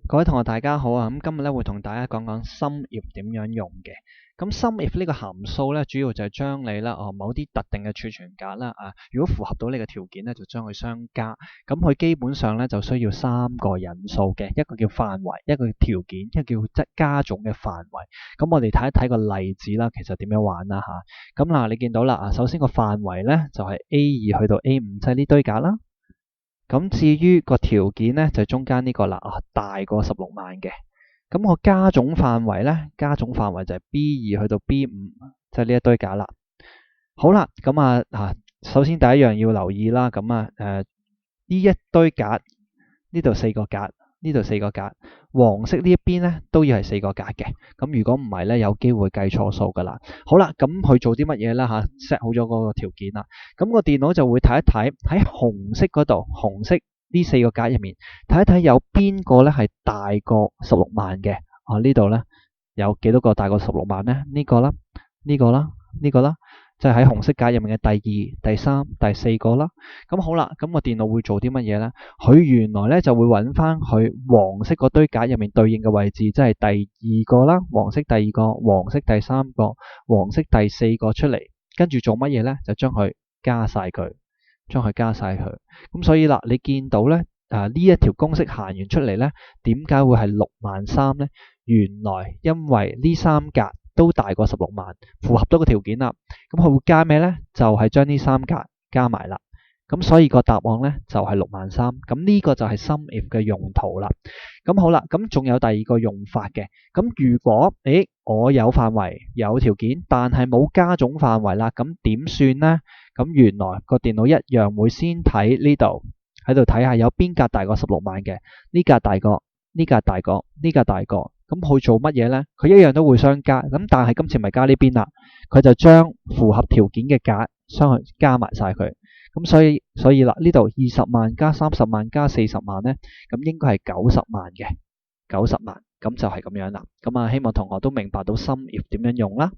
各位同學大家好啊！今日咧會同大家講講 SUMIF 點樣用嘅。咁 SUMIF 呢個函數咧，主要就係將你啦某啲特定嘅儲存格啦如果符合到你嘅條件咧，就將佢相加。咁佢基本上咧就需要三個引數嘅，一個叫範圍，一個叫條件，一個叫加總嘅範圍。咁我哋睇一睇個例子啦，其實點樣玩啦吓。咁嗱，你見到啦首先個範圍咧就係 A2 去到 A5，即係呢堆格啦。咁至於個條件咧，就中間呢個啦，大過16萬嘅。咁我加總範圍咧，加總範圍就係 B2 去到 B5，即係呢一堆格啦。好啦，咁首先第一樣要留意啦，呢一堆格呢度4個格，呢度4個格，黃色呢一邊咧都要係4個格嘅。咁如果唔係咧，有機會計錯數噶啦。好啦，咁佢做啲乜嘢啦set好咗嗰個條件啦。咁個電腦就會睇一睇喺紅色嗰度，紅色呢4個格入面睇一睇有邊個咧係大過16萬嘅。呢度咧有幾多個大過16萬咧？呢個啦，呢個啦，呢個啦。即係喺紅色格入面嘅第2、第3、第4個啦。咁好啦，咁個電腦會做啲乜嘢呢？佢原來咧就會揾翻佢黃色嗰堆格入面對應嘅位置，即係第2個啦，黃色第2個，黃色第3個，黃色第4個出嚟，跟住做乜嘢呢？就將佢加晒佢，將佢加晒佢。咁所以啦，你見到咧呢一條公式行完出嚟呢，點解會係63000呢？原來因為呢3格都大過16萬，符合到個條件啦。咁佢會加咩呢？就係將呢3格加埋啦。咁所以個答案呢，就係63000。咁呢個就係 SUMIF 嘅用途啦。咁好啦，咁仲有第二個用法嘅。咁如果我有範圍有條件，但係冇加總範圍啦，咁點算呢？咁原來個電腦一樣會先睇呢度，喺度睇下有邊格大過16萬嘅，呢格大過，呢格大過，呢格大過。咁佢做乜嘢呢？佢一樣都會相加，咁但係今次唔係加呢邊啦，佢就將符合條件嘅格相去加埋晒佢。咁所以啦，呢度20萬加30萬加40萬呢，咁應該係90萬嘅，90萬，咁就係咁樣啦。咁希望同學都明白到 SUMIF 點樣用啦。